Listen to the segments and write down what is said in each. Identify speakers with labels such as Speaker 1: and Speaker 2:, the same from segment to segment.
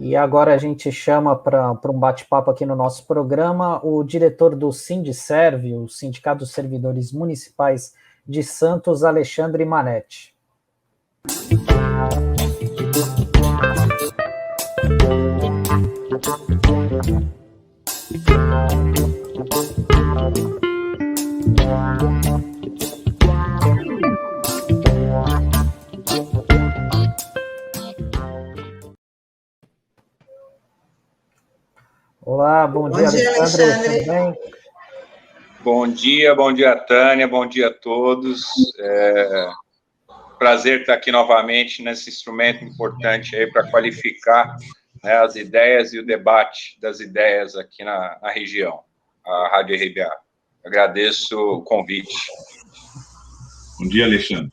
Speaker 1: E agora a gente chama para um bate-papo aqui no nosso programa o diretor do Sindiserv, o Sindicato dos Servidores Municipais de Santos, Alexandre Manetti. Olá, bom dia, Alexandre. Tudo bem?
Speaker 2: Bom dia, Tânia, bom dia a todos. Prazer estar aqui novamente nesse instrumento importante aí para qualificar, né, as ideias e o debate das ideias aqui na região, a Rádio RBA. Agradeço o convite.
Speaker 3: Bom dia, Alexandre.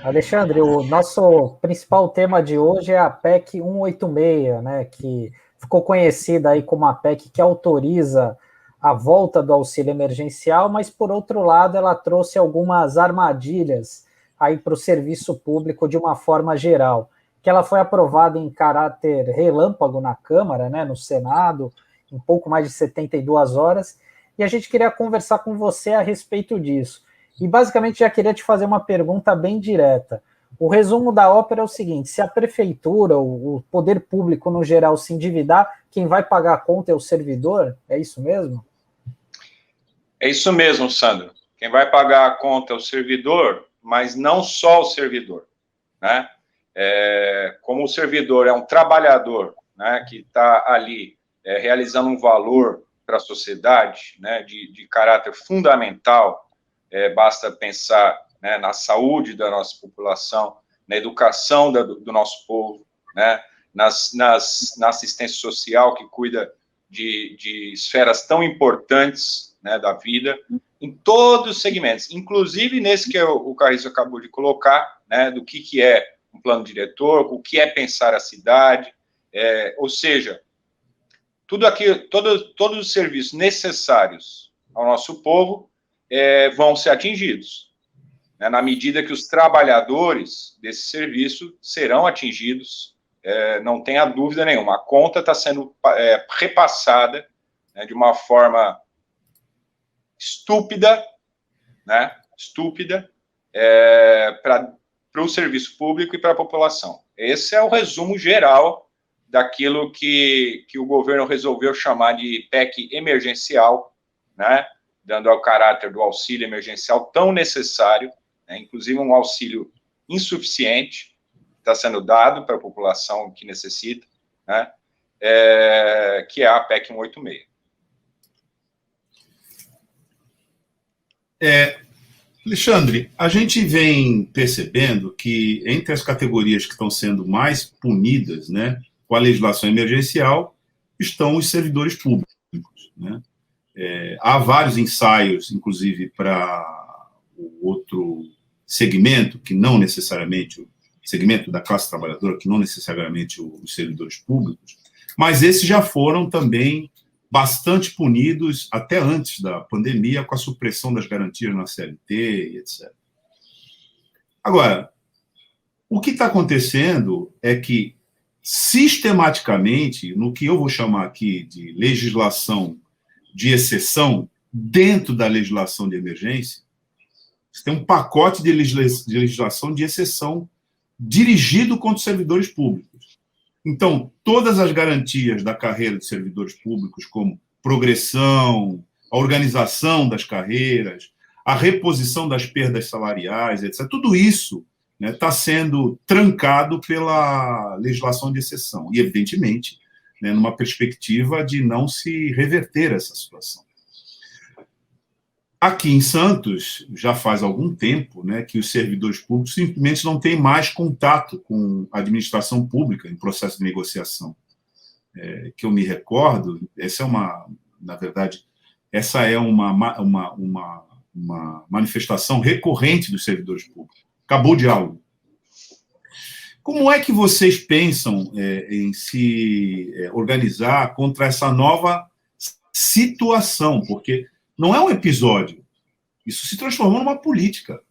Speaker 1: Alexandre, o nosso principal tema de hoje é a PEC 186, né, que ficou conhecida aí como a PEC que autoriza a volta do auxílio emergencial, mas, por outro lado, ela trouxe algumas armadilhas aí para o serviço público de uma forma geral, que ela foi aprovada em caráter relâmpago na Câmara, né, no Senado, em pouco mais de 72 horas, e a gente queria conversar com você a respeito disso. E, basicamente, já queria te fazer uma pergunta bem direta. O resumo da ópera é o seguinte: se a prefeitura, o poder público no geral, se endividar, quem vai pagar a conta é o servidor? É isso mesmo?
Speaker 2: É isso mesmo, Sandro. Quem vai pagar a conta é o servidor, mas não só o servidor, né? Como o servidor é um trabalhador, né, que está ali realizando um valor para a sociedade, né, de caráter fundamental, basta pensar, né, na saúde da nossa população, na educação do nosso povo, né, na assistência social, que cuida de esferas tão importantes, né, da vida, em todos os segmentos, inclusive nesse que o Carriço acabou de colocar, né, do que é um plano diretor, o que é pensar a cidade, ou seja, todos os serviços necessários ao nosso povo vão ser atingidos, né, na medida que os trabalhadores desse serviço serão atingidos, não tenha dúvida nenhuma. A conta está sendo repassada, né, de uma forma estúpida, né, para o serviço público e para a população. Esse é o resumo geral daquilo que o governo resolveu chamar de PEC emergencial, né, dando ao caráter do auxílio emergencial tão necessário, né, inclusive um auxílio insuficiente, que está sendo dado para a população que necessita, né, que é a PEC 186.
Speaker 3: Alexandre, a gente vem percebendo que entre as categorias que estão sendo mais punidas, né, com a legislação emergencial, estão os servidores públicos, né? Há vários ensaios, inclusive, para o outro segmento, que não necessariamente, o segmento da classe trabalhadora, que não necessariamente os servidores públicos, mas esses já foram também bastante punidos até antes da pandemia, com a supressão das garantias na CLT e etc. Agora, o que está acontecendo é que, sistematicamente, no que eu vou chamar aqui de legislação de exceção, dentro da legislação de emergência, você tem um pacote de legislação de exceção dirigido contra os servidores públicos. Então, todas as garantias da carreira de servidores públicos, como progressão, a organização das carreiras, a reposição das perdas salariais, etc., tudo isso está sendo trancado pela legislação de exceção. E, evidentemente, numa perspectiva de não se reverter essa situação. Aqui em Santos, já faz algum tempo, que os servidores públicos simplesmente não têm mais contato com a administração pública em processo de negociação. Que eu me recordo, na verdade, essa é uma manifestação recorrente dos servidores públicos. Acabou o diálogo. Como é que vocês pensam em se organizar contra essa nova situação? Porque não é um episódio. Isso se transformou numa política.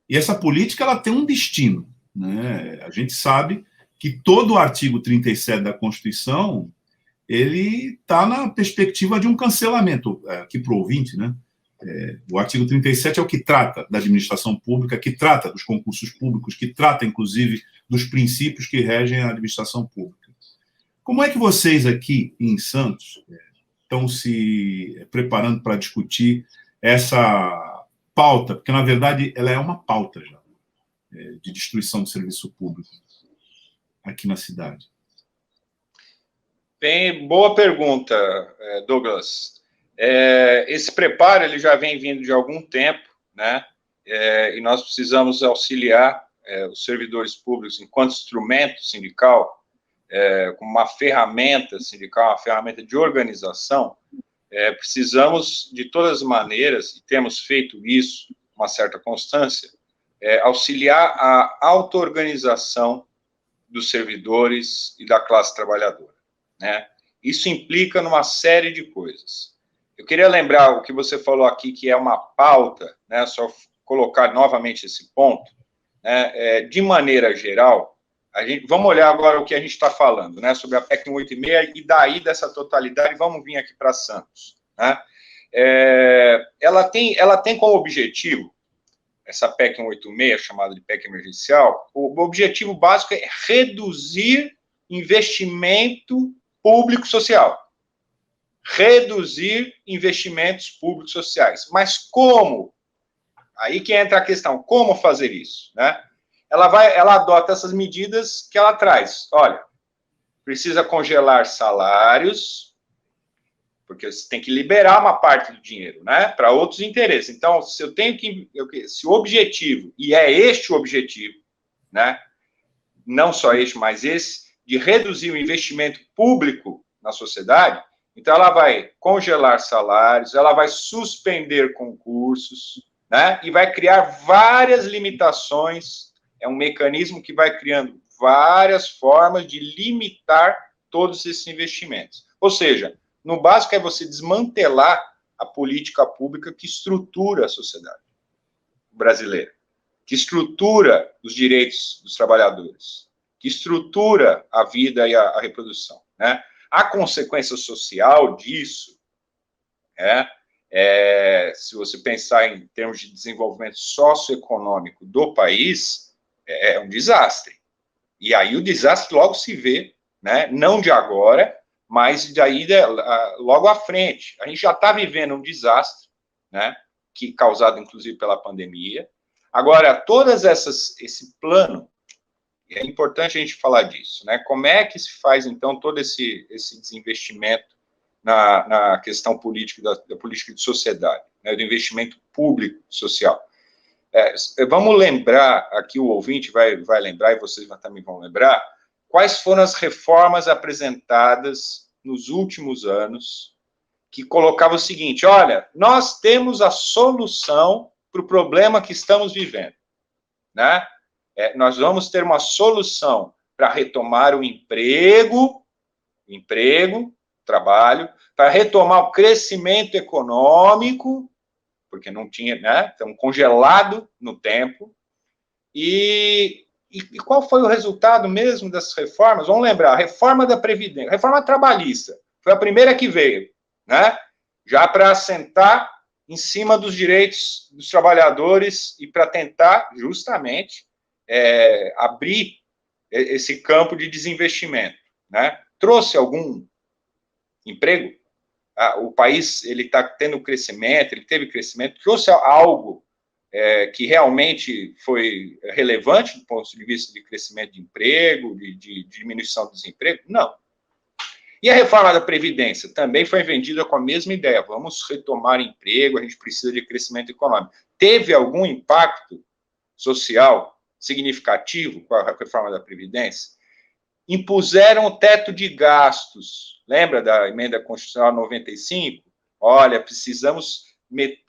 Speaker 3: E essa política ela tem um destino, né? A gente sabe que todo o artigo 37 da Constituição, ele está na perspectiva de um cancelamento, aqui para o ouvinte, né? O artigo 37 é o que trata da administração pública, que trata dos concursos públicos, que trata, inclusive, dos princípios que regem a administração pública. Como é que vocês aqui em Santos estão se preparando para discutir essa pauta? Porque, na verdade, ela é uma pauta já, de destruição do serviço público aqui na cidade.
Speaker 2: Bem, boa pergunta, Douglas. Esse preparo ele já vem vindo de algum tempo, né? E nós precisamos auxiliar os servidores públicos enquanto instrumento sindical, como uma ferramenta sindical, uma ferramenta de organização. Precisamos, de todas as maneiras, e temos feito isso com uma certa constância, auxiliar a auto-organização dos servidores e da classe trabalhadora, né? Isso implica numa série de coisas. Eu queria lembrar o que você falou aqui, que é uma pauta, né, só colocar novamente esse ponto, né, de maneira geral, vamos olhar agora o que a gente está falando, né, sobre a PEC 186, e daí dessa totalidade, vamos vir aqui para Santos, né? Ela tem como objetivo, essa PEC 186, chamada de PEC emergencial, o objetivo básico é reduzir investimento público-social. Reduzir investimentos públicos sociais. Mas como? Aí que entra a questão, como fazer isso, né? Ela adota essas medidas que ela traz. Olha, precisa congelar salários, porque você tem que liberar uma parte do dinheiro, né, para outros interesses. Então, se o objetivo, e é este o objetivo, né, não só este, mas esse, de reduzir o investimento público na sociedade, então ela vai congelar salários, ela vai suspender concursos, né, e vai criar várias limitações. É um mecanismo que vai criando várias formas de limitar todos esses investimentos. Ou seja, no básico é você desmantelar a política pública que estrutura a sociedade brasileira, que estrutura os direitos dos trabalhadores, que estrutura a vida e a reprodução, né? A consequência social disso, se você pensar em termos de desenvolvimento socioeconômico do país, é um desastre. E aí o desastre logo se vê, né? Não de agora, mas daí logo à frente. A gente já está vivendo um desastre, né? Causado inclusive pela pandemia. Agora, esse plano, é importante a gente falar disso, né? Como é que se faz, então, todo esse desinvestimento na questão política, da política de sociedade, né? Do investimento público social? Vamos lembrar, aqui o ouvinte vai lembrar, e vocês também vão lembrar, quais foram as reformas apresentadas nos últimos anos que colocavam o seguinte: olha, nós temos a solução para o problema que estamos vivendo, né? Nós vamos ter uma solução para retomar o emprego, trabalho, para retomar o crescimento econômico, porque não tinha, né? Estamos congelados no tempo. E qual foi o resultado mesmo dessas reformas? Vamos lembrar, a reforma da Previdência, a reforma trabalhista, foi a primeira que veio, né? Já para assentar em cima dos direitos dos trabalhadores e para tentar, justamente, abrir esse campo de desinvestimento, né? Trouxe algum emprego? O país ele está tendo crescimento, ele teve crescimento, trouxe algo que realmente foi relevante do ponto de vista de crescimento de emprego, de diminuição do desemprego? Não. E a reforma da Previdência também foi vendida com a mesma ideia: vamos retomar emprego, a gente precisa de crescimento econômico. Teve algum impacto social significativo com a reforma da Previdência? Impuseram o teto de gastos. Lembra da emenda constitucional 95? Olha, precisamos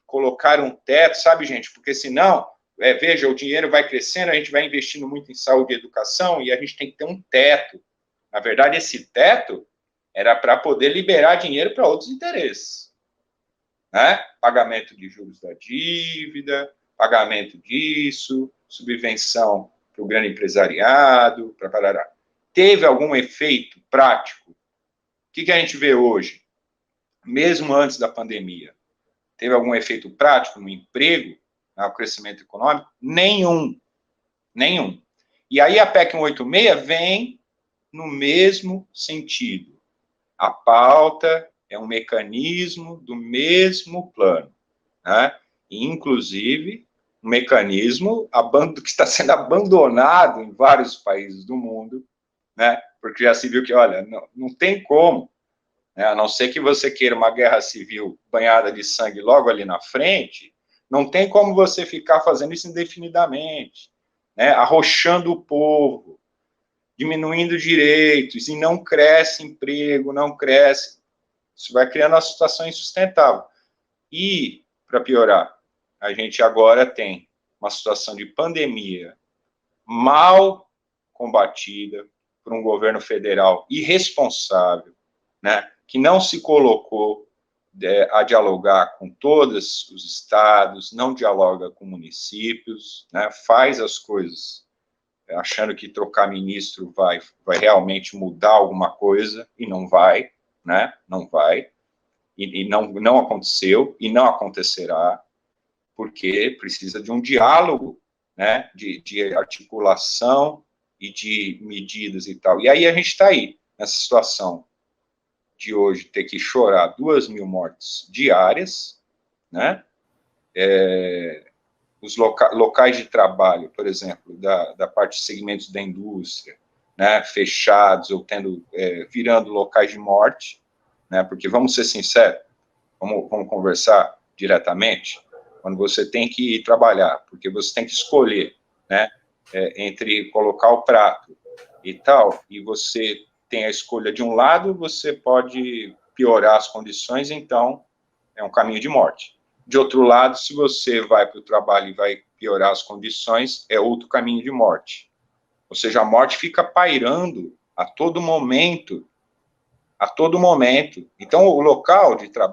Speaker 2: colocar um teto, sabe, gente? Porque senão, veja, o dinheiro vai crescendo, a gente vai investindo muito em saúde e educação, e a gente tem que ter um teto. Na verdade, esse teto era para poder liberar dinheiro para outros interesses, né? Pagamento de juros da dívida, pagamento disso, subvenção para o grande empresariado, para parará. teve algum efeito prático? O que a gente vê hoje? Mesmo antes da pandemia, teve algum efeito prático no emprego, no crescimento econômico? Nenhum. E aí a PEC 186 vem no mesmo sentido. A pauta é um mecanismo do mesmo plano, né? E, inclusive, um mecanismo que está sendo abandonado em vários países do mundo, né? Porque já se viu que, olha, não tem como, né? A não ser que você queira uma guerra civil banhada de sangue logo ali na frente, não tem como você ficar fazendo isso indefinidamente, né? Arrochando o povo, diminuindo direitos, e não cresce emprego, não cresce. Isso vai criando uma situação insustentável. E, para piorar, a gente agora tem uma situação de pandemia mal combatida por um governo federal irresponsável, né, que não se colocou a dialogar com todos os estados, não dialoga com municípios, né, faz as coisas achando que trocar ministro vai realmente mudar alguma coisa, e não vai, né, não vai, e não aconteceu, e não acontecerá, porque precisa de um diálogo, né, de articulação e de medidas e tal. E aí a gente está aí, nessa situação de hoje ter que chorar 2.000 mortes diárias, né, os locais de trabalho, por exemplo, da parte de segmentos da indústria, né, fechados ou virando locais de morte, né, porque vamos ser sinceros, vamos conversar diretamente, quando você tem que ir trabalhar, porque você tem que escolher, né, entre colocar o prato e tal, e você tem a escolha de um lado, você pode piorar as condições, então é um caminho de morte. De outro lado, se você vai para o trabalho e vai piorar as condições, é outro caminho de morte. Ou seja, a morte fica pairando a todo momento. Então,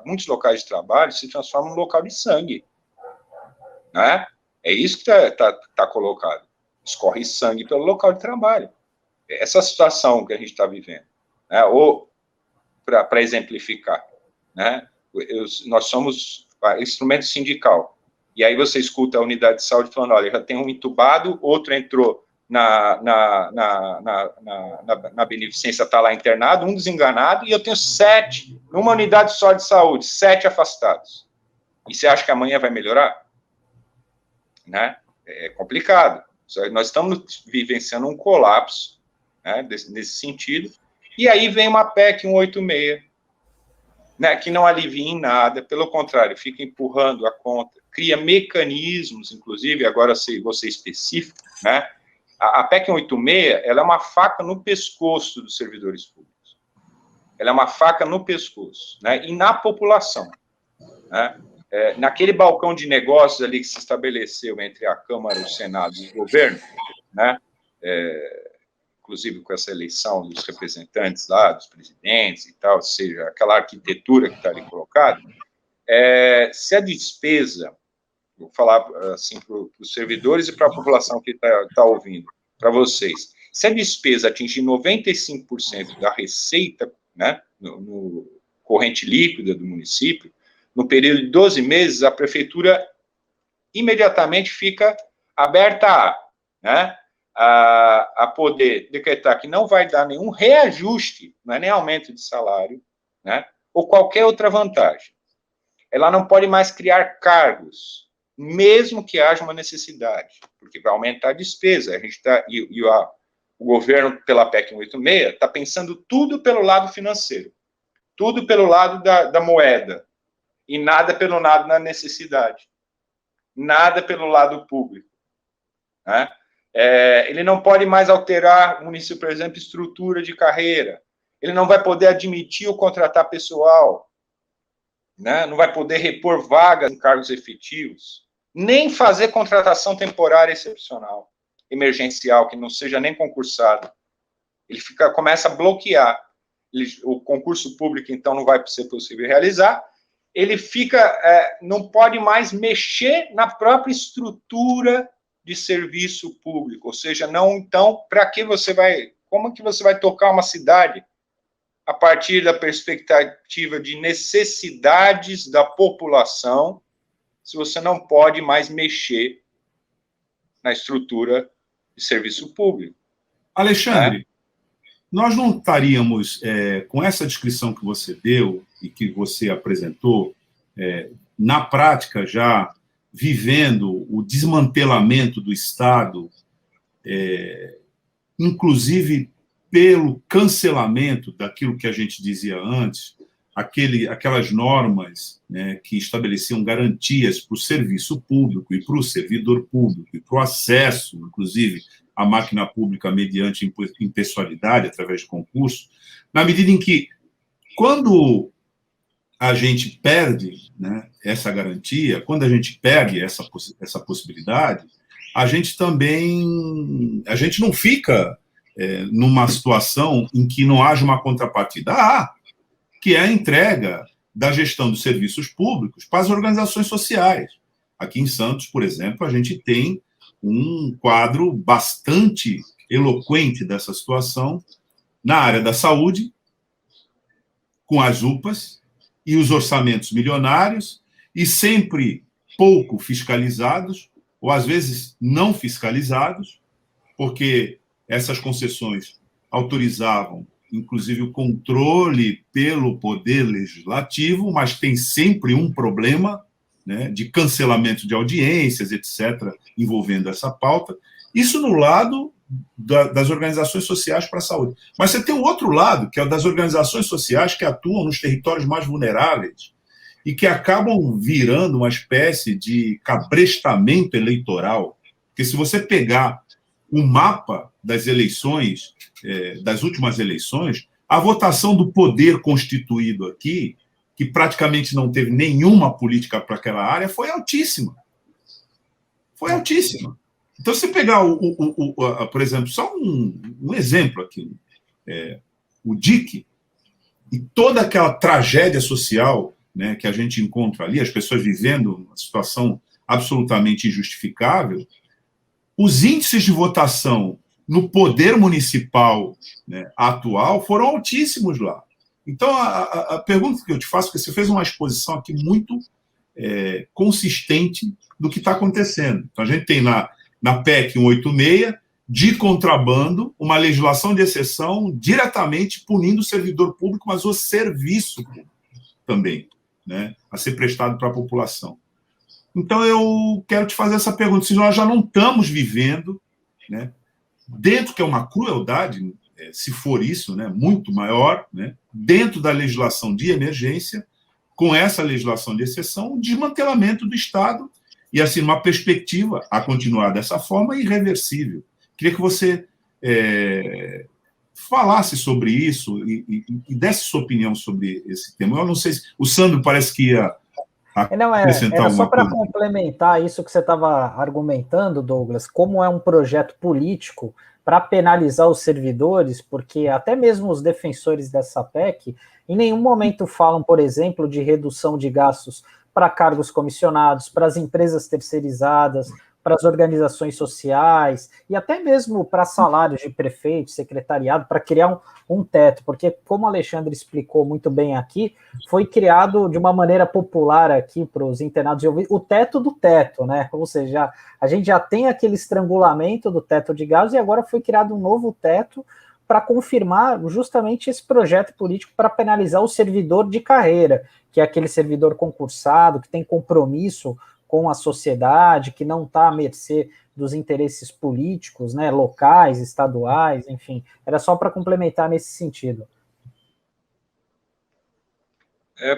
Speaker 2: muitos locais de trabalho se transformam num local de sangue, né? É isso que está colocado. Escorre sangue pelo local de trabalho. Essa situação que a gente está vivendo, né? Ou, para exemplificar, né? Nós somos instrumento sindical, e aí você escuta a unidade de saúde falando, olha, já tem um entubado, outro entrou na beneficência, está lá internado, um desenganado, e eu tenho 7, numa unidade só de saúde, 7 afastados. E você acha que amanhã vai melhorar? Né? É complicado. Nós estamos vivenciando um colapso, né, nesse sentido, e aí vem uma PEC 186, né, que não alivia em nada, pelo contrário, fica empurrando a conta, cria mecanismos, inclusive, agora vou ser específico, né, a PEC 186, ela é uma faca no pescoço dos servidores públicos, ela é uma faca no pescoço, né, e na população, né, naquele balcão de negócios ali que se estabeleceu entre a Câmara, o Senado e o governo, né, inclusive com essa eleição dos representantes lá, dos presidentes e tal, ou seja, aquela arquitetura que está ali colocada, se a despesa, vou falar assim para os servidores e para a população que está ouvindo, para vocês, se a despesa atingir 95% da receita, né, no corrente líquida do município, no período de 12 meses, a prefeitura imediatamente fica aberta a poder decretar que não vai dar nenhum reajuste, não é nem aumento de salário, né, ou qualquer outra vantagem. Ela não pode mais criar cargos, mesmo que haja uma necessidade, porque vai aumentar a despesa. A gente o governo, pela PEC 186, está pensando tudo pelo lado financeiro, tudo pelo lado da moeda, e nada pelo lado da necessidade, nada pelo lado público, né? Ele não pode mais alterar, o município, por exemplo, estrutura de carreira, ele não vai poder admitir ou contratar pessoal, né? Não vai poder repor vagas em cargos efetivos, nem fazer contratação temporária excepcional, emergencial, que não seja nem concursado. Ele começa a bloquear. O concurso público, então, não vai ser possível realizar. Ele não pode mais mexer na própria estrutura de serviço público, ou seja, não, então, para que você vai Como que você vai tocar uma cidade a partir da perspectiva de necessidades da população, se você não pode mais mexer na estrutura de serviço público?
Speaker 3: Alexandre, nós não estaríamos, com essa descrição que você deu e que você apresentou, na prática já vivendo o desmantelamento do Estado, inclusive pelo cancelamento daquilo que a gente dizia antes, aquelas normas, né, que estabeleciam garantias para o serviço público e para o servidor público e para o acesso, inclusive, à máquina pública mediante impessoalidade, através de concurso, na medida em que, quando a gente perde, né, essa garantia, quando a gente perde essa possibilidade, a gente não fica numa situação em que não haja uma contrapartida. Que é a entrega da gestão dos serviços públicos para as organizações sociais. Aqui em Santos, por exemplo, a gente tem um quadro bastante eloquente dessa situação na área da saúde, com as UPAs e os orçamentos milionários, e sempre pouco fiscalizados, ou às vezes não fiscalizados, porque essas concessões autorizavam, inclusive, o controle pelo Poder Legislativo, mas tem sempre um problema, né, de cancelamento de audiências, etc., envolvendo essa pauta. Isso no lado das organizações sociais para a saúde. Mas você tem um outro lado, que é o das organizações sociais que atuam nos territórios mais vulneráveis e que acabam virando uma espécie de cabrestamento eleitoral. Porque se você pegar o mapa das eleições, das últimas eleições, a votação do poder constituído aqui, que praticamente não teve nenhuma política para aquela área, foi altíssima. Foi altíssima. Então, se pegar, por exemplo, só um exemplo aqui, o DIC, e toda aquela tragédia social, né, que a gente encontra ali, as pessoas vivendo uma situação absolutamente injustificável, os índices de votação no poder municipal, né, atual foram altíssimos lá. Então, a pergunta que eu te faço, porque você fez uma exposição aqui muito consistente do que está acontecendo. Então, a gente tem na PEC 186, de contrabando, uma legislação de exceção diretamente punindo o servidor público, mas o serviço público também, né, a ser prestado para a população. Então, eu quero te fazer essa pergunta, se nós já não estamos vivendo, né, dentro, que é uma crueldade, se for isso, né, muito maior, né, dentro da legislação de emergência, com essa legislação de exceção, o desmantelamento do Estado e, assim, uma perspectiva a continuar dessa forma irreversível. Queria que você falasse sobre isso e desse sua opinião sobre esse tema. Eu não sei se o Sandro parece que ia acrescentar
Speaker 1: era só para
Speaker 3: coisa.
Speaker 1: complementar isso que você estava argumentando, Douglas, como é um projeto político para penalizar os servidores, porque até mesmo os defensores dessa PEC em nenhum momento falam, por exemplo, de redução de gastos para cargos comissionados, para as empresas terceirizadas, para as organizações sociais e até mesmo para salários de prefeito, secretariado, para criar um teto, porque, como o Alexandre explicou muito bem aqui, foi criado de uma maneira popular aqui para os internados de ouvido, o teto do teto, né? Ou seja, a gente já tem aquele estrangulamento do teto de gastos e agora foi criado um novo teto para confirmar justamente esse projeto político para penalizar o servidor de carreira, que é aquele servidor concursado, que tem compromisso com a sociedade, que não está à mercê dos interesses políticos, né, locais, estaduais, enfim. Era só para complementar nesse sentido.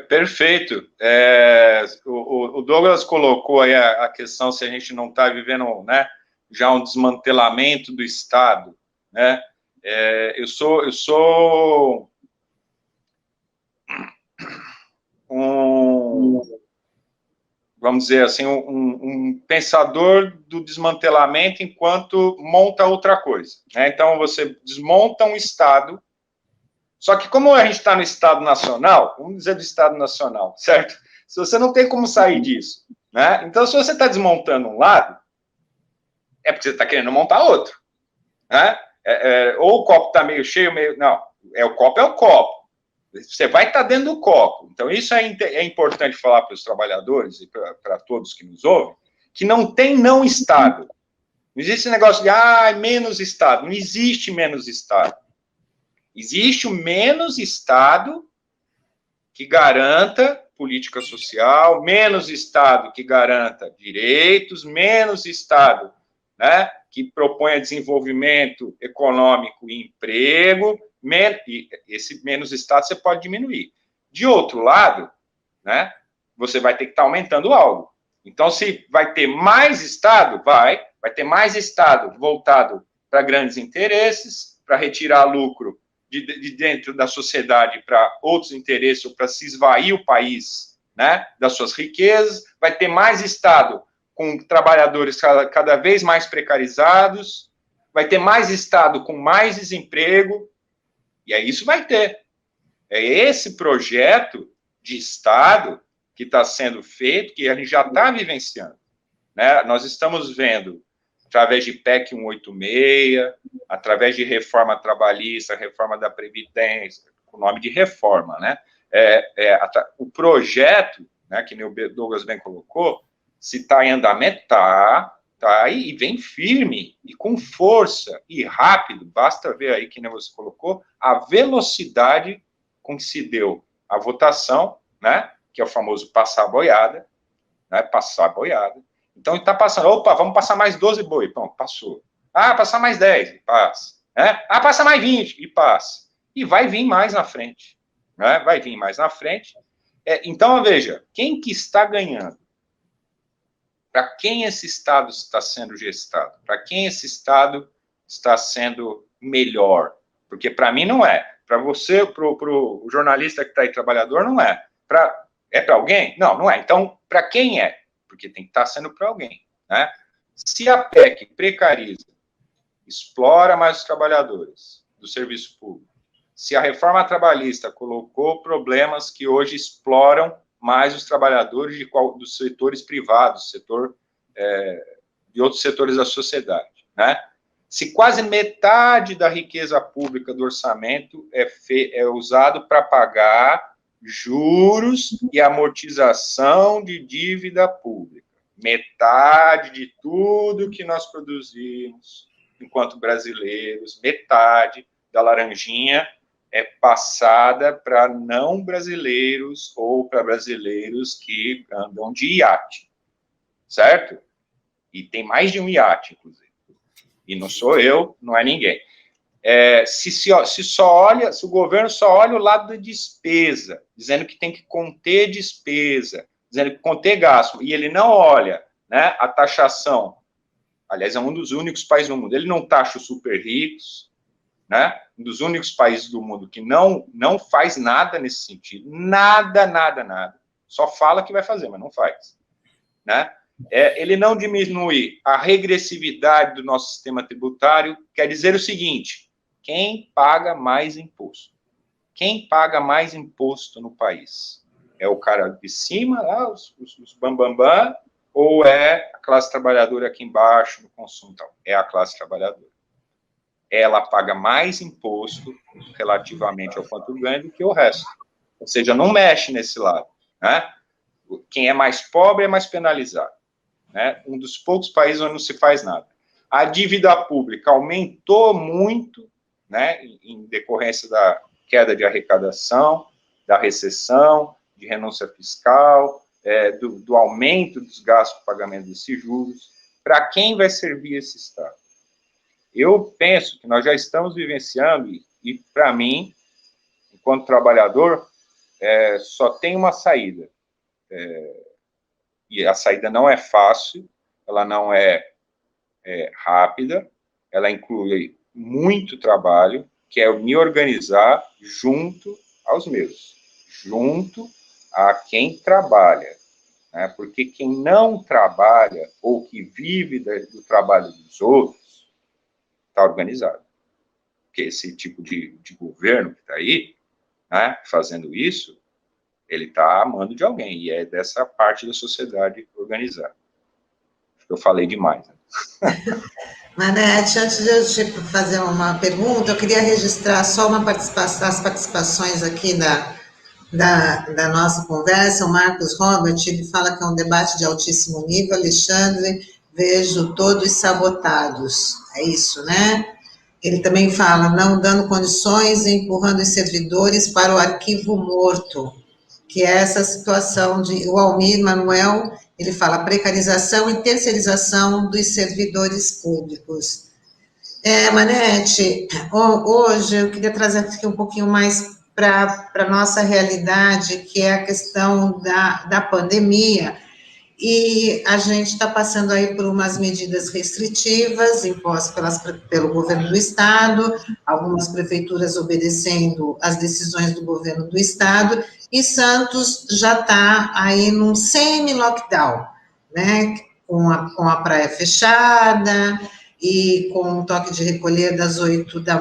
Speaker 2: Perfeito. O Douglas colocou aí a questão se a gente não está vivendo, né, já um desmantelamento do Estado, né? Eu sou vamos dizer assim, um pensador do desmantelamento enquanto monta outra coisa, né? Então, você desmonta um Estado, só que como a gente está no Estado Nacional, vamos dizer do Estado Nacional, certo? Se você não tem como sair disso, né? Então, se você está desmontando um lado, é porque você está querendo montar outro, né? ou o copo está meio cheio, meio... Não, o copo é o copo. Você vai estar dentro do copo. Então, isso é importante falar para os trabalhadores e para todos que nos ouvem, que não tem não Estado. Não existe esse negócio de, menos Estado. Não existe menos Estado. Existe o menos Estado que garanta política social, menos Estado que garanta direitos, menos Estado, né, que proponha desenvolvimento econômico e emprego, e esse menos Estado você pode diminuir. De outro lado, né, você vai ter que estar aumentando algo. Então, se vai ter mais Estado, vai ter mais Estado voltado para grandes interesses, para retirar lucro de dentro da sociedade para outros interesses, ou para se esvair o país, né, das suas riquezas, vai ter mais Estado com trabalhadores cada vez mais precarizados, vai ter mais Estado com mais desemprego, e aí isso vai ter. É esse projeto de Estado que está sendo feito, que a gente já está vivenciando, né? Nós estamos vendo, através de PEC 186, através de reforma trabalhista, reforma da Previdência, o nome de reforma, né? O projeto, né, que o Douglas bem colocou, se está em andamento, está aí, e vem firme, e com força, e rápido, basta ver aí, que nem você colocou, a velocidade com que se deu a votação, né, que é o famoso passar a boiada, né, passar a boiada. Então, está passando, opa, vamos passar mais 12 boi, pronto, passou. Passar mais 10, e passa. Né? Passar mais 20, e passa. E vai vir mais na frente. Né? Vai vir mais na frente. Então, veja, quem que está ganhando? Para quem esse Estado está sendo gestado? Para quem esse Estado está sendo melhor? Porque para mim não é. Para você, para o jornalista que está aí, trabalhador, não é. É para alguém? Não, não é. Então, para quem é? Porque tem que estar sendo para alguém. Né? Se a PEC precariza, explora mais os trabalhadores do serviço público, se a reforma trabalhista colocou problemas que hoje exploram mais os trabalhadores dos setores privados, de outros setores da sociedade, né? Se quase metade da riqueza pública do orçamento é usado para pagar juros e amortização de dívida pública, metade de tudo que nós produzimos enquanto brasileiros, metade da laranjinha é passada para não brasileiros ou para brasileiros que andam de iate, certo? E tem mais de um iate, inclusive. E não sou eu, não é ninguém. Se o governo só olha o lado da despesa, dizendo que tem que conter despesa, dizendo que conter gasto, e ele não olha, né, a taxação. Aliás, é um dos únicos países do mundo. Ele não taxa os super ricos, né? Um dos únicos países do mundo que não faz nada nesse sentido. Nada. Só fala que vai fazer, mas não faz. Né? Ele não diminui a regressividade do nosso sistema tributário, quer dizer o seguinte: quem paga mais imposto? Quem paga mais imposto no país? É o cara de cima, lá, os bambambam, ou é a classe trabalhadora aqui embaixo, no consumo tal? É a classe trabalhadora. Ela paga mais imposto relativamente ao quanto ganha do que o resto. Ou seja, não mexe nesse lado. Né? Quem é mais pobre é mais penalizado. Né? Um dos poucos países onde não se faz nada. A dívida pública aumentou muito, né, em decorrência da queda de arrecadação, da recessão, de renúncia fiscal, do aumento dos gastos com pagamento desses juros. Para quem vai servir esse Estado? Eu penso que nós já estamos vivenciando, e para mim, enquanto trabalhador, só tem uma saída. E a saída não é fácil, ela não é rápida, ela inclui muito trabalho, que é me organizar junto aos meus, junto a quem trabalha. Né? Porque quem não trabalha, ou que vive do trabalho dos outros, está organizado. Porque esse tipo de governo que está aí, né, fazendo isso, ele está amando de alguém, e é dessa parte da sociedade organizada. Acho que eu falei demais. Né?
Speaker 4: Manete, antes de eu te fazer uma pergunta, eu queria registrar só as participações aqui da nossa conversa. O Marcos Robert, ele fala que é um debate de altíssimo nível. Alexandre, vejo todos sabotados. É isso, né? Ele também fala, não dando condições e empurrando os servidores para o arquivo morto, que é essa situação de... O Almir Manuel, ele fala precarização e terceirização dos servidores públicos. Manete, hoje eu queria trazer aqui um pouquinho mais para a nossa realidade, que é a questão da pandemia, e a gente está passando aí por umas medidas restritivas impostas pelo governo do estado, algumas prefeituras obedecendo às decisões do governo do estado, e Santos já está aí num semi-lockdown, né, com a praia fechada, e com um toque de recolher das 8 da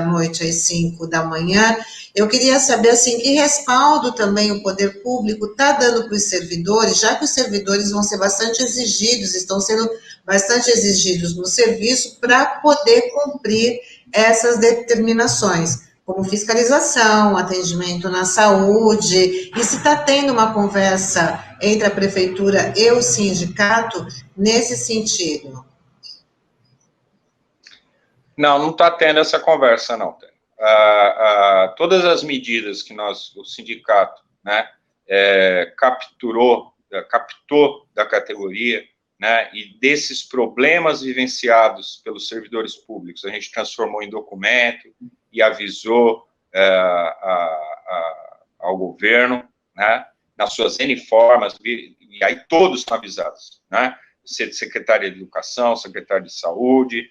Speaker 4: noite às 5 da manhã. Eu queria saber, assim, que respaldo também o poder público está dando para os servidores, já que os servidores vão ser bastante exigidos, estão sendo bastante exigidos no serviço para poder cumprir essas determinações, como fiscalização, atendimento na saúde, e se está tendo uma conversa entre a prefeitura e o sindicato nesse sentido.
Speaker 2: Não está tendo essa conversa, não. Todas as medidas que o sindicato, né, captou da categoria, né, e desses problemas vivenciados pelos servidores públicos, a gente transformou em documento e avisou ao governo, né, nas suas N formas, e aí todos estão avisados, né, secretário de Educação, secretário de Saúde,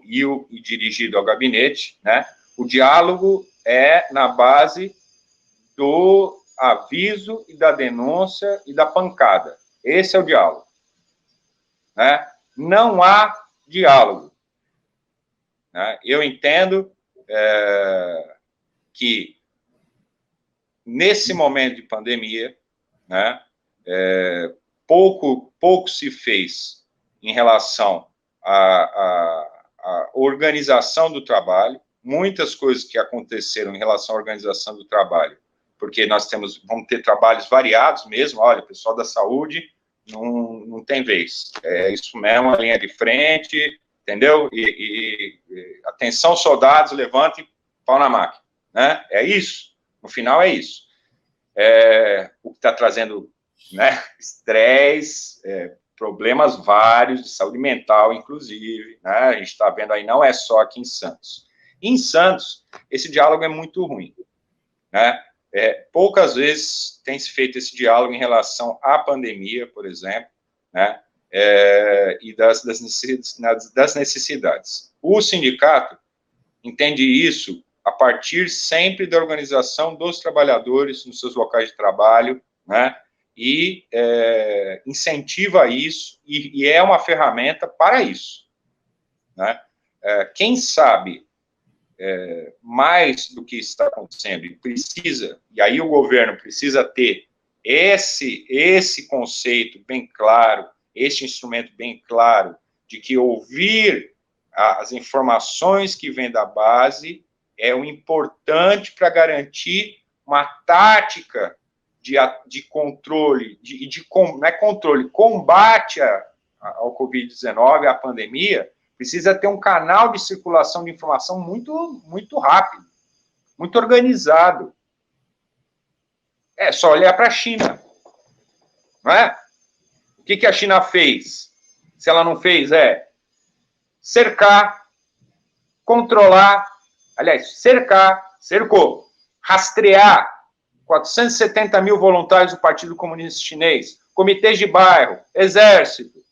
Speaker 2: e dirigido ao gabinete, né? O diálogo é na base do aviso e da denúncia e da pancada. Esse é o diálogo, né? Não há diálogo, né? Eu entendo que nesse momento de pandemia, né, pouco se fez em relação a organização do trabalho, muitas coisas que aconteceram em relação à organização do trabalho, porque vamos ter trabalhos variados mesmo, olha, o pessoal da saúde não tem vez, é isso mesmo, a linha de frente, entendeu? E atenção, soldados, levantem, pau na máquina, né? É isso, no final é isso. O que está trazendo, né, estresse, problemas vários de saúde mental, inclusive, né? A gente está vendo aí, não é só aqui em Santos. Em Santos, esse diálogo é muito ruim, né? Poucas vezes tem se feito esse diálogo em relação à pandemia, por exemplo, né? E das necessidades. O sindicato entende isso a partir sempre da organização dos trabalhadores nos seus locais de trabalho, né? E incentiva isso, e é uma ferramenta para isso, né? Quem sabe mais do que está acontecendo e precisa, e aí o governo precisa ter esse conceito bem claro, esse instrumento bem claro, de que ouvir as informações que vêm da base é o importante para garantir uma tática de controle, não é controle, combate ao Covid-19, à pandemia, precisa ter um canal de circulação de informação muito, muito rápido, muito organizado. É só olhar para a China, não é? O que a China fez? Se ela não fez, cercar, controlar, aliás, cercou, rastrear 470 mil voluntários do Partido Comunista Chinês, comitês de bairro, exército,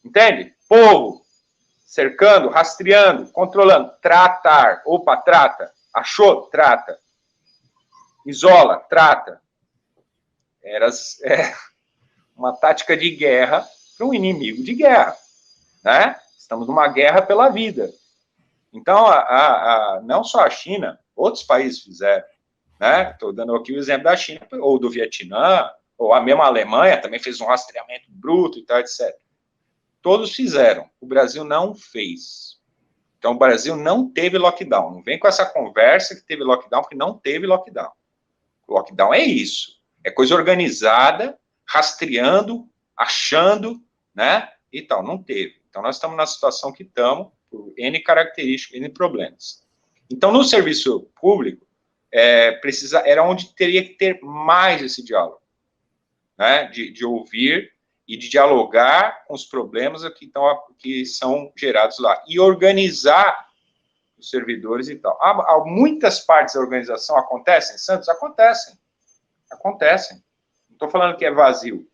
Speaker 2: entende? Povo, cercando, rastreando, controlando, tratar, trata, achou, trata, isola, trata. Era uma tática de guerra para um inimigo de guerra, né? Estamos numa guerra pela vida. Então, não só a China, outros países fizeram, né? Estou dando aqui o exemplo da China, ou do Vietnã, ou a mesma Alemanha também fez um rastreamento bruto e tal, etc. Todos fizeram, o Brasil não fez. Então, o Brasil não teve lockdown. Não vem com essa conversa que teve lockdown, porque não teve lockdown. O lockdown é isso. É coisa organizada, rastreando, achando, né? E tal. Não teve. Então, nós estamos na situação que estamos, por N características, N problemas. Então, no serviço público, era onde teria que ter mais esse diálogo, né? De ouvir e de dialogar com os problemas que são gerados lá. E organizar os servidores e tal. Há muitas partes da organização acontecem, Santos? Acontecem. Não estou falando que é vazio.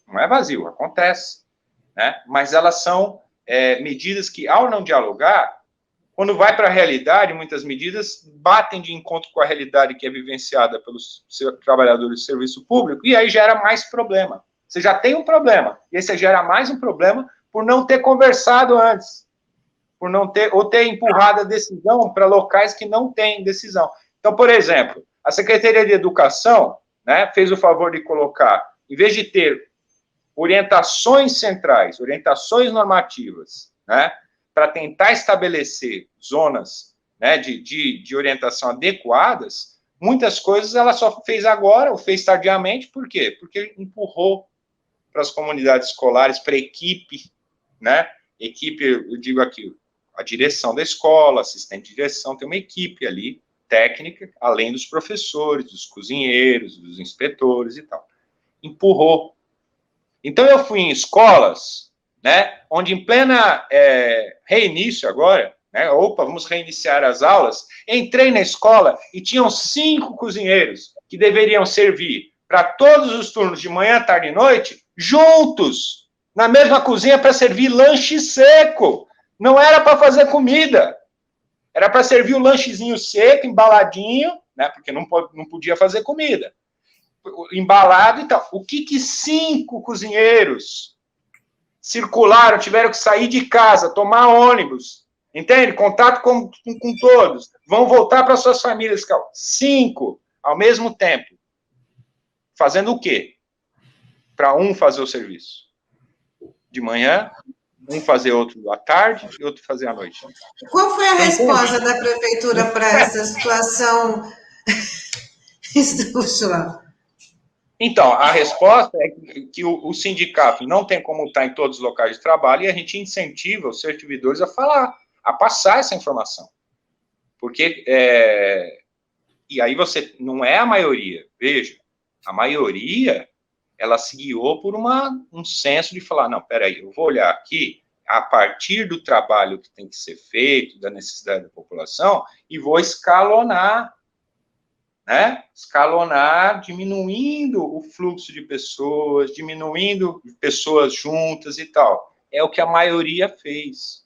Speaker 2: Não é vazio, acontece. Né? Mas elas são medidas que, ao não dialogar, quando vai para a realidade, muitas medidas batem de encontro com a realidade que é vivenciada pelos trabalhadores do serviço público, e aí gera mais problema. Você já tem um problema, e aí você gera mais um problema por não ter conversado antes, ou ter empurrado a decisão para locais que não têm decisão. Então, por exemplo, a Secretaria de Educação, né, fez o favor de colocar, em vez de ter orientações centrais, orientações normativas, né, para tentar estabelecer zonas, né, de orientação adequadas, muitas coisas ela só fez agora, ou fez tardiamente, por quê? Porque empurrou para as comunidades escolares, para a equipe, né? Equipe, eu digo aqui, a direção da escola, assistente de direção, tem uma equipe ali, técnica, além dos professores, dos cozinheiros, dos inspetores e tal. Empurrou. Então, eu fui em escolas, né, onde em plena reinício agora, né, vamos reiniciar as aulas, entrei na escola e tinham 5 cozinheiros que deveriam servir para todos os turnos de manhã, tarde e noite, juntos, na mesma cozinha para servir lanche seco. Não era para fazer comida. Era para servir o lanchezinho seco, embaladinho, né, porque não podia fazer comida. Embalado e tal. O que 5 cozinheiros circularam, tiveram que sair de casa, tomar ônibus, entende? Contato com todos. Vão voltar para suas famílias. 5 ao mesmo tempo. Fazendo o quê? Para um fazer o serviço. De manhã, um fazer outro à tarde e outro fazer à noite.
Speaker 4: Qual foi a resposta da prefeitura para essa situação estrutural?
Speaker 2: Então, a resposta é que o sindicato não tem como estar em todos os locais de trabalho e a gente incentiva os servidores a falar, a passar essa informação. Porque, e aí você, não é a maioria, veja, a maioria, ela se guiou por um senso de falar, não, peraí, eu vou olhar aqui, a partir do trabalho que tem que ser feito, da necessidade da população, e vou escalonar, né? Escalonar, diminuindo o fluxo de pessoas, diminuindo pessoas juntas e tal. É o que a maioria fez.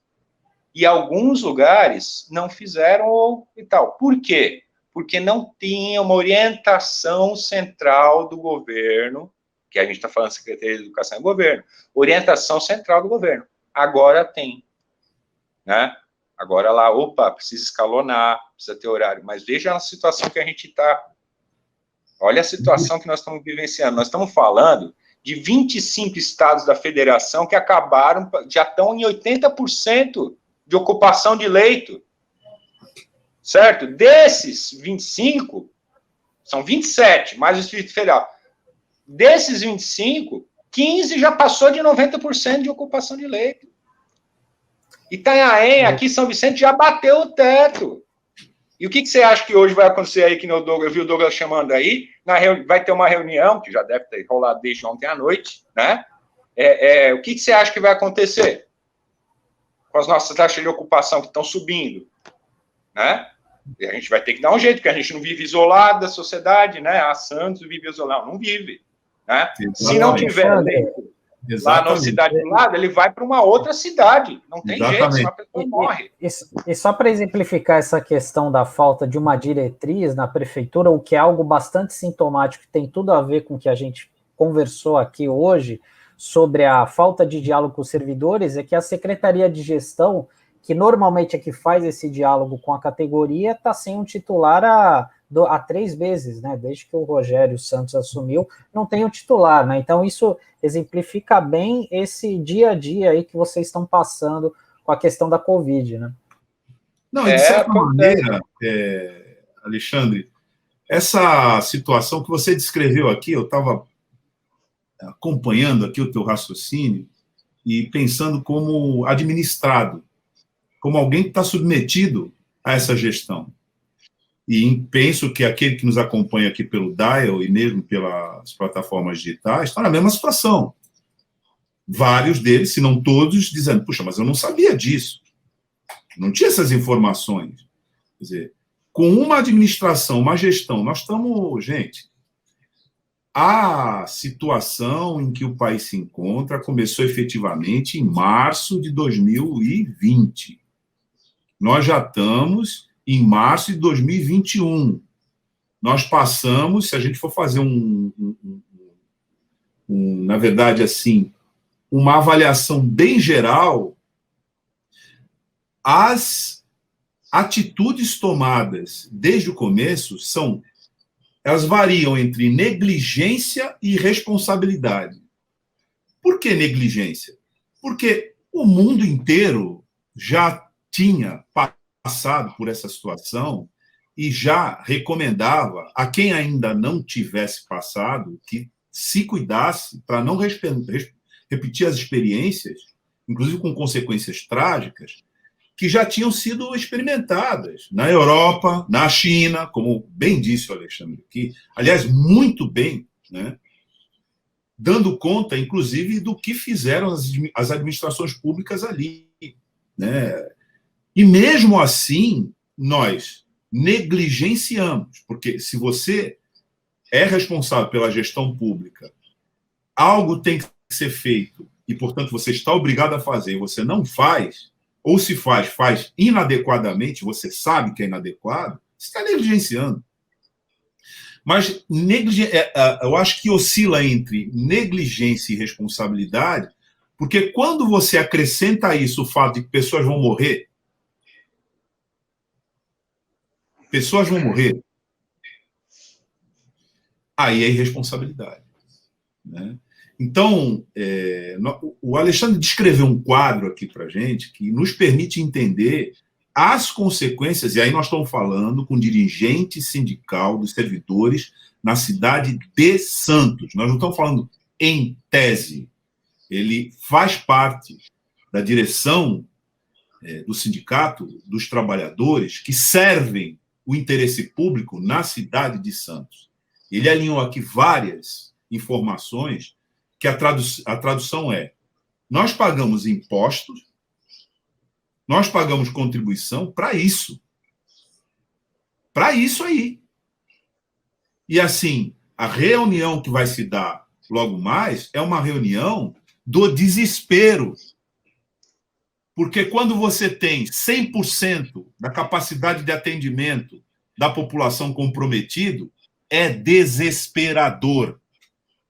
Speaker 2: E alguns lugares não fizeram e tal. Por quê? Porque não tinha uma orientação central do governo, que a gente está falando Secretaria de Educação e Governo, orientação central do governo. Agora tem, né? Agora lá, precisa escalonar, precisa ter horário. Mas veja a situação que a gente está. Olha a situação que nós estamos vivenciando. Nós estamos falando de 25 estados da federação que acabaram, já estão em 80% de ocupação de leito. Certo? Desses 25, são 27, mais o Distrito Federal. Desses 25, 15 já passou de 90% de ocupação de leito. Itanhaém, aqui São Vicente, já bateu o teto. E o que você acha que hoje vai acontecer aí, que eu vi o Douglas chamando aí, vai ter uma reunião, que já deve ter rolado desde ontem à noite, né? O que você acha que vai acontecer com as nossas taxas de ocupação que estão subindo, né? E a gente vai ter que dar um jeito, porque a gente não vive isolado da sociedade, né? A Santos vive isolado, não vive, né? Se não tiver leito lá na cidade do lado, ele vai para uma outra cidade, não tem jeito, senão a pessoa morre.
Speaker 1: E só para exemplificar essa questão da falta de uma diretriz na prefeitura, o que é algo bastante sintomático, que tem tudo a ver com o que a gente conversou aqui hoje, sobre a falta de diálogo com os servidores, é que a Secretaria de Gestão, que normalmente é que faz esse diálogo com a categoria, está sem um titular há 3 vezes, né? Desde que o Rogério Santos assumiu, não tem um titular, né? Então isso exemplifica bem esse dia a dia aí que vocês estão passando com a questão da Covid, né?
Speaker 3: Não, e de certa maneira, Alexandre, essa situação que você descreveu aqui, eu estava acompanhando aqui o teu raciocínio e pensando como administrado, como alguém que está submetido a essa gestão. E penso que aquele que nos acompanha aqui pelo Dial e mesmo pelas plataformas digitais está na mesma situação. Vários deles, se não todos, dizendo, puxa, mas eu não sabia disso. Não tinha essas informações. Quer dizer, com uma administração, uma gestão, nós estamos, gente, a situação em que o país se encontra começou efetivamente em março de 2020. Nós já estamos em março de 2021. Nós passamos, se a gente for fazer na verdade, assim, uma avaliação bem geral, as atitudes tomadas desde o começo elas variam entre negligência e responsabilidade. Por que negligência? Porque o mundo inteiro já tinha passado por essa situação e já recomendava a quem ainda não tivesse passado que se cuidasse para não repetir as experiências, inclusive com consequências trágicas, que já tinham sido experimentadas na Europa, na China, como bem disse o Alexandre aqui, aliás, muito bem, né? Dando conta, inclusive, do que fizeram as administrações públicas ali, né? E mesmo assim, nós negligenciamos, porque se você é responsável pela gestão pública, algo tem que ser feito e, portanto, você está obrigado a fazer e você não faz, ou se faz inadequadamente, você sabe que é inadequado, você está negligenciando. Mas eu acho que oscila entre negligência e responsabilidade, porque quando você acrescenta a isso o fato de que pessoas vão morrer, aí é irresponsabilidade, né? Então, o Alexandre descreveu um quadro aqui para a gente que nos permite entender as consequências, e aí nós estamos falando com dirigente sindical dos servidores na cidade de Santos. Nós não estamos falando em tese. Ele faz parte da direção do sindicato dos trabalhadores que servem o interesse público na cidade de Santos. Ele alinhou aqui várias informações que a tradução é: nós pagamos impostos, nós pagamos contribuição para isso. Para isso aí. E assim, a reunião que vai se dar logo mais é uma reunião do desespero. Porque quando você tem 100% da capacidade de atendimento da população comprometido, é desesperador.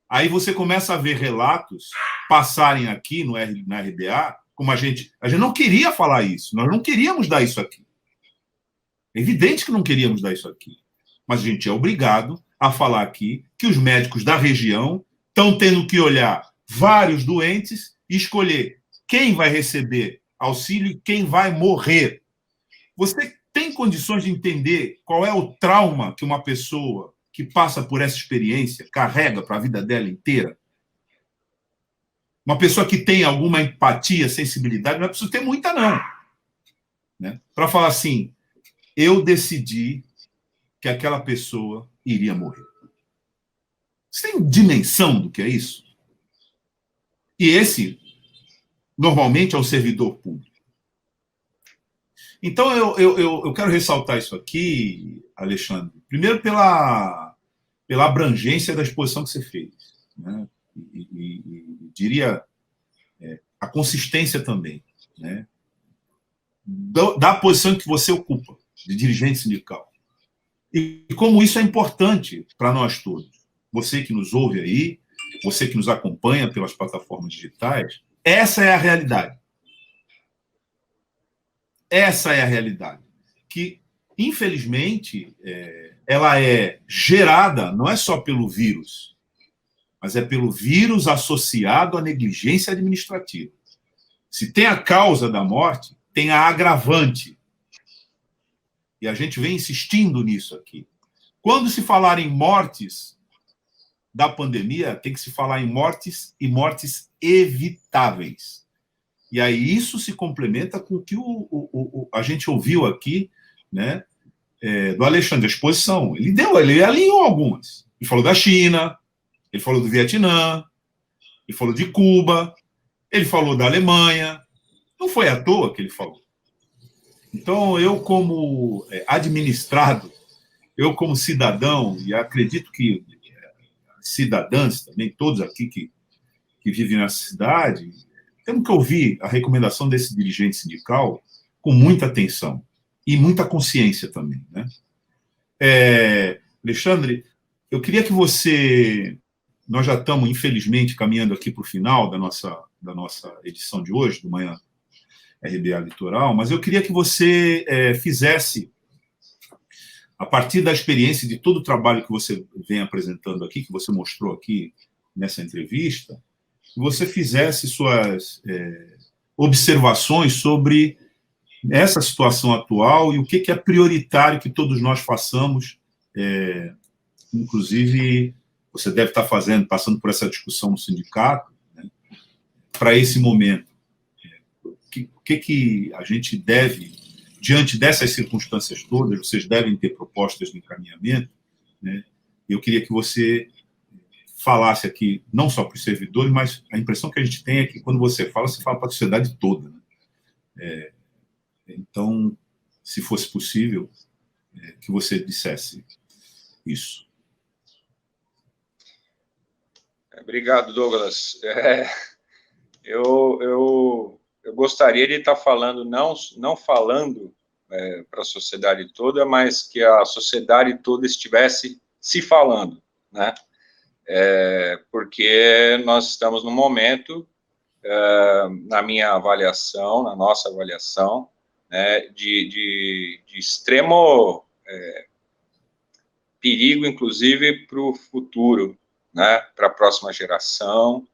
Speaker 3: Aí você começa a ver relatos passarem aqui na RBA, como a gente não queria falar isso, nós não queríamos dar isso aqui. É evidente que não queríamos dar isso aqui. Mas a gente é obrigado a falar aqui que os médicos da região estão tendo que olhar vários doentes e escolher quem vai receber auxílio e quem vai morrer. Você tem condições de entender qual é o trauma que uma pessoa que passa por essa experiência carrega para a vida dela inteira? Uma pessoa que tem alguma empatia, sensibilidade, não é preciso ter muita, não. Né? Para falar assim, eu decidi que aquela pessoa iria morrer. Você tem dimensão do que é isso? E esse, normalmente, é o servidor público. Então, eu quero ressaltar isso aqui, Alexandre, primeiro pela abrangência da exposição que você fez, né? E diria a consistência também, né? Da posição que você ocupa, de dirigente sindical. E como isso é importante para nós todos. Você que nos ouve aí, você que nos acompanha pelas plataformas digitais, essa é a realidade. Essa é a realidade. Que, infelizmente, ela é gerada não é só pelo vírus, mas é pelo vírus associado à negligência administrativa. Se tem a causa da morte, tem a agravante. E a gente vem insistindo nisso aqui. Quando se falar em mortes da pandemia, tem que se falar em mortes e mortes evitáveis. E aí isso se complementa com o que a gente ouviu aqui, né, do Alexandre, a exposição. Ele alinhou algumas. Ele falou da China, ele falou do Vietnã, ele falou de Cuba, ele falou da Alemanha. Não foi à toa que ele falou. Então, eu como administrado, eu como cidadão, e acredito que cidadãs também, todos aqui que vivem nessa cidade, temos que ouvir a recomendação desse dirigente sindical com muita atenção e muita consciência também, né? Alexandre, eu queria que você... Nós já estamos, infelizmente, caminhando aqui para o final da nossa edição de hoje, do Manhã RBA Litoral, mas eu queria que você fizesse, a partir da experiência de todo o trabalho que você vem apresentando aqui, que você mostrou aqui nessa entrevista, que você fizesse suas observações sobre essa situação atual e o que é prioritário que todos nós façamos, inclusive você deve estar passando por essa discussão no sindicato, né, para esse momento. O que a gente deve, diante dessas circunstâncias todas, vocês devem ter propostas de encaminhamento, né? Eu queria que você falasse aqui, não só para os servidores, mas a impressão que a gente tem é que quando você fala para a sociedade toda, né? Então, se fosse possível, que você dissesse isso.
Speaker 2: Obrigado, Douglas. Eu gostaria de estar falando, não falando para a sociedade toda, mas que a sociedade toda estivesse se falando, né? Porque nós estamos num momento, na minha avaliação, na nossa avaliação, né, de extremo perigo, inclusive, para o futuro, né, para a próxima geração.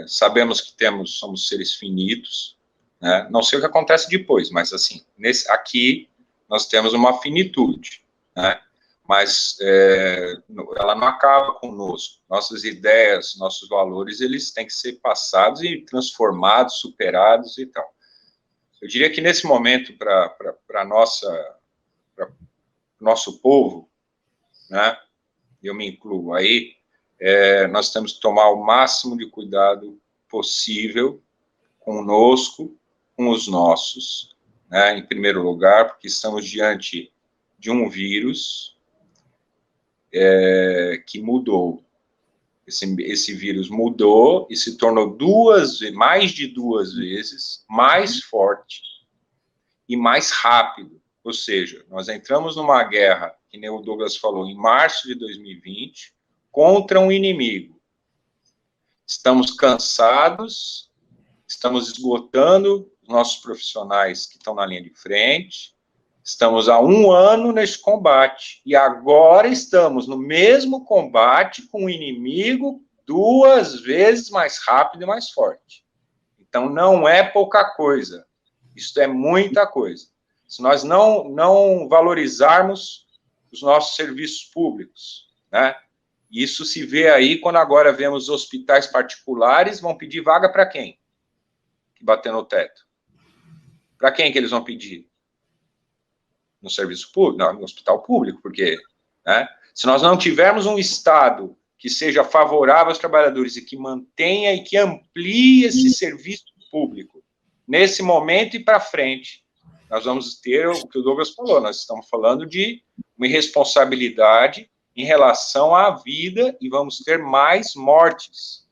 Speaker 2: Sabemos que somos seres finitos, né? Não sei o que acontece depois, mas assim, aqui nós temos uma finitude, né? Mas ela não acaba conosco. Nossas ideias, nossos valores, eles têm que ser passados e transformados, superados e tal. Eu diria que nesse momento, para nosso povo, né? Eu me incluo aí. Nós temos que tomar o máximo de cuidado possível conosco, com os nossos, né, em primeiro lugar, porque estamos diante de um vírus que mudou. Esse vírus mudou e se tornou mais de duas vezes mais forte e mais rápido. Ou seja, nós entramos numa guerra, que nem o Douglas falou, em março de 2020, contra um inimigo. Estamos cansados, estamos esgotando os nossos profissionais que estão na linha de frente, estamos há 1 ano nesse combate, e agora estamos no mesmo combate com um inimigo 2 vezes mais rápido e mais forte. Então, não é pouca coisa, isso é muita coisa. Se nós não valorizarmos os nossos serviços públicos, né? Isso se vê aí quando agora vemos hospitais particulares, vão pedir vaga para quem? Que bater no teto. Para quem que eles vão pedir? No serviço público? Não, no hospital público, porque, né, se nós não tivermos um Estado que seja favorável aos trabalhadores e que mantenha e que amplie esse serviço público, nesse momento e para frente, nós vamos ter o que o Douglas falou, nós estamos falando de uma irresponsabilidade em relação à vida, e vamos ter mais mortes.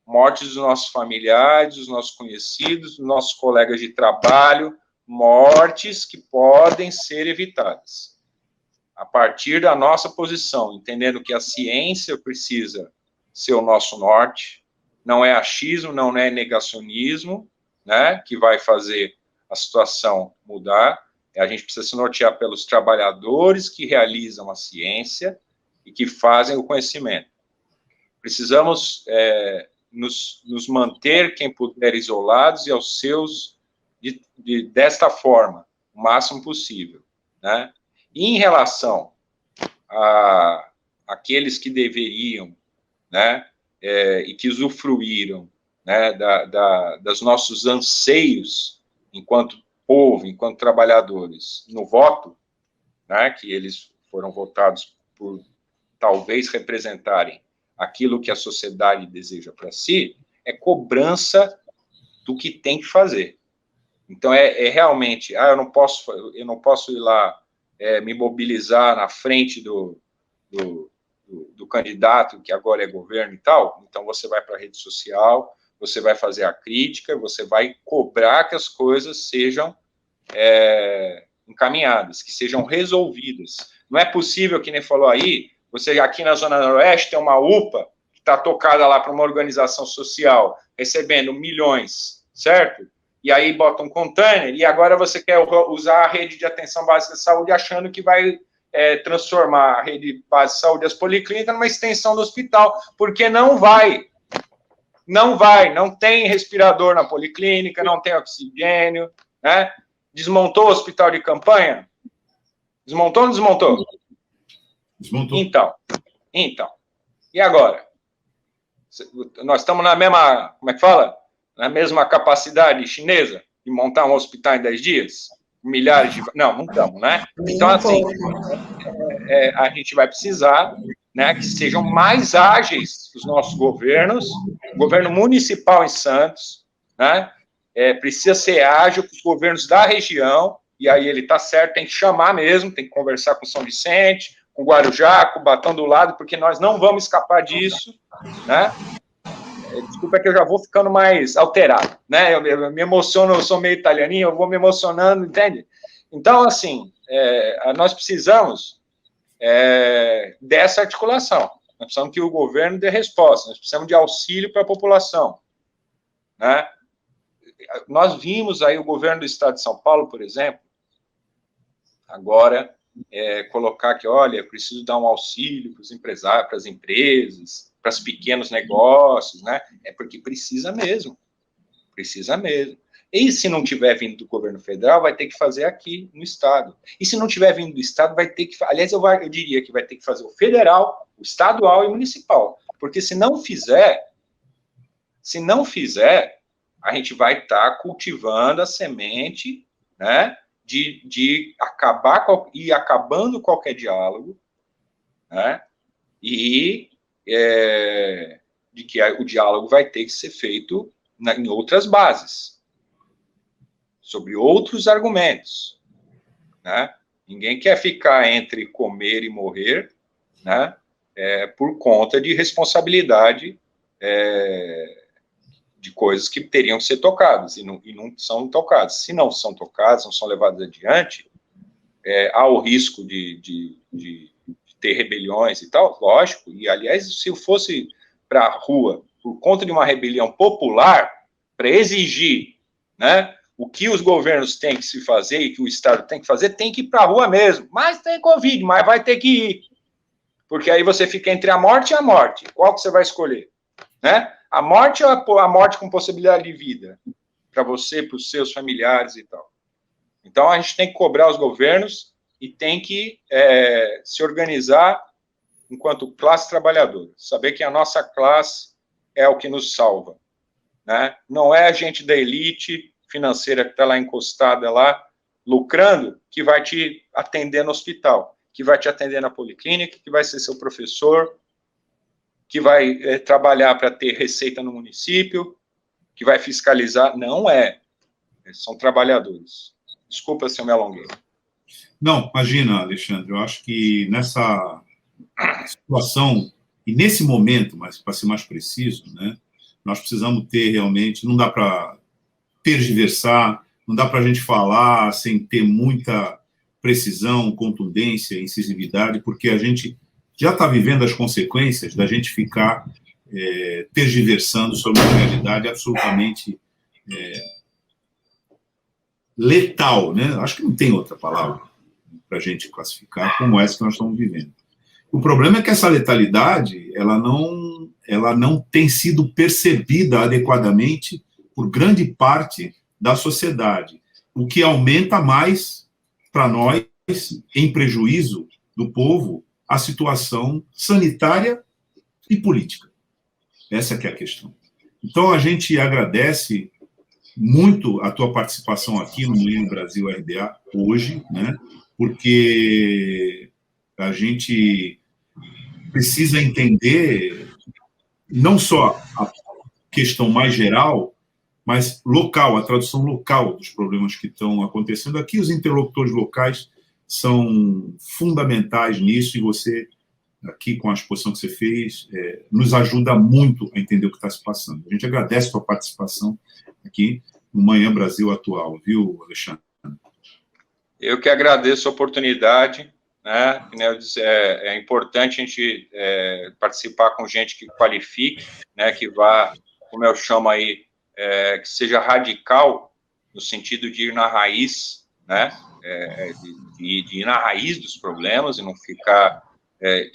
Speaker 2: Mortes dos nossos familiares, dos nossos conhecidos, dos nossos colegas de trabalho, mortes que podem ser evitadas. A partir da nossa posição, entendendo que a ciência precisa ser o nosso norte, não é achismo, não é negacionismo, né, que vai fazer a situação mudar, a gente precisa se nortear pelos trabalhadores que realizam a ciência e que fazem o conhecimento. Precisamos nos manter, quem puder, isolados e aos seus, desta forma, o máximo possível, né? E em relação a aqueles que deveriam, né, e que usufruíram, né, dos nossos anseios enquanto povo, enquanto trabalhadores, no voto, né, que eles foram votados por talvez representarem aquilo que a sociedade deseja para si, é cobrança do que tem que fazer. Então, realmente, eu não posso ir lá me mobilizar na frente do candidato que agora é governo e tal, então você vai para a rede social, você vai fazer a crítica, você vai cobrar que as coisas sejam encaminhadas, que sejam resolvidas. Não é possível, que nem falou aí, você aqui na Zona Noroeste tem uma UPA que está tocada lá para uma organização social, recebendo milhões, certo? E aí bota um container, e agora você quer usar a rede de atenção básica de saúde achando que vai transformar a rede básica de saúde das policlínicas numa extensão do hospital, porque não vai. Não vai, não tem respirador na policlínica, não tem oxigênio, né? Desmontou o hospital de campanha? Desmontou ou não desmontou?
Speaker 3: Desmontou.
Speaker 2: Então. E agora? Nós estamos na mesma, como é que fala? Na mesma capacidade chinesa de montar um hospital em 10 dias? Milhares de... Não estamos, né? Então, assim, a gente vai precisar, né, que sejam mais ágeis os nossos governos, o governo municipal em Santos, né, precisa ser ágil com os governos da região, e aí ele está certo, tem que chamar mesmo, tem que conversar com São Vicente, com Guarujá, com o Batão do lado, porque nós não vamos escapar disso, né? Desculpa que eu já vou ficando mais alterado, né? Eu me emociono, eu sou meio italianinho, eu vou me emocionando, entende? Então, assim, nós precisamos dessa articulação. Nós precisamos que o governo dê resposta, nós precisamos de auxílio para a população, né? Nós vimos aí o governo do estado de São Paulo, por exemplo, agora colocar que, olha, eu preciso dar um auxílio para os empresários, para as empresas, para os pequenos negócios, né? Porque precisa mesmo. E se não tiver vindo do governo federal, vai ter que fazer aqui no estado. E se não tiver vindo do estado, vai ter que... Aliás, eu diria que vai ter que fazer o federal, o estadual e o municipal. Porque se não fizer, a gente vai estar cultivando a semente, né, de acabando qualquer diálogo, né, e de que o diálogo vai ter que ser feito em outras bases, sobre outros argumentos, né? Ninguém quer ficar entre comer e morrer, né, por conta de responsabilidade de coisas que teriam que ser tocadas, e não são tocadas. Se não são tocadas, não são levadas adiante, há o risco de ter rebeliões e tal, lógico, e, aliás, se eu fosse para a rua por conta de uma rebelião popular, para exigir, né, o que os governos têm que se fazer e que o Estado tem que fazer, tem que ir para a rua mesmo. Mas tem Covid, mas vai ter que ir. Porque aí você fica entre a morte e a morte. Qual que você vai escolher? Né? A morte ou a morte com possibilidade de vida? Para você, para os seus familiares e tal. Então, a gente tem que cobrar os governos e tem que se organizar enquanto classe trabalhadora. Saber que a nossa classe é o que nos salva. Né? Não é a gente da elite financeira que está lá encostada, lá, lucrando, que vai te atender no hospital, que vai te atender na policlínica, que vai ser seu professor, que vai trabalhar para ter receita no município, que vai fiscalizar. Não é. São trabalhadores. Desculpa se eu me alonguei.
Speaker 3: Não, imagina, Alexandre, eu acho que nessa situação, e nesse momento, mas para ser mais preciso, né, nós precisamos ter realmente, não dá para tergiversar, não dá para a gente falar sem ter muita precisão, contundência, incisividade, porque a gente já está vivendo as consequências da gente ficar tergiversando sobre uma realidade absolutamente letal, né? Acho que não tem outra palavra para a gente classificar como essa que nós estamos vivendo. O problema é que essa letalidade, ela não tem sido percebida adequadamente por grande parte da sociedade, o que aumenta mais para nós, em prejuízo do povo, a situação sanitária e política. Essa que é a questão. Então, a gente agradece muito a tua participação aqui no Manhã Brasil RBA hoje, né? Porque a gente precisa entender não só a questão mais geral, mas local, a tradução local dos problemas que estão acontecendo aqui. Os interlocutores locais são fundamentais nisso, e você, aqui com a exposição que você fez, nos ajuda muito a entender o que está se passando. A gente agradece a sua participação aqui no Manhã Brasil Atual, viu, Alexandre?
Speaker 2: Eu que agradeço a oportunidade, né? É importante a gente participar com gente que qualifique, né? Que vá, como eu chamo aí, que seja radical, no sentido de ir na raiz, né? De ir na raiz dos problemas e não ficar...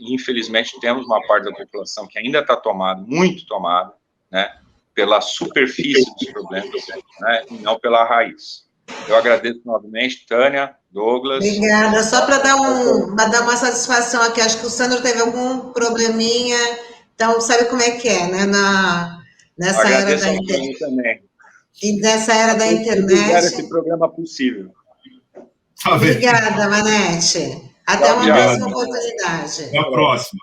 Speaker 2: infelizmente, temos uma parte da população que ainda está muito tomada, né? Pela superfície dos problemas, né? E não pela raiz. Eu agradeço novamente, Tânia, Douglas.
Speaker 4: Obrigada. Só para dar uma satisfação aqui, acho que o Sandro teve algum probleminha, então sabe como é que é, né? Nessa era da internet. Também. E nessa era da internet.
Speaker 2: Esse programa possível.
Speaker 4: Obrigada, Manete. Até uma próxima oportunidade.
Speaker 3: Até a próxima.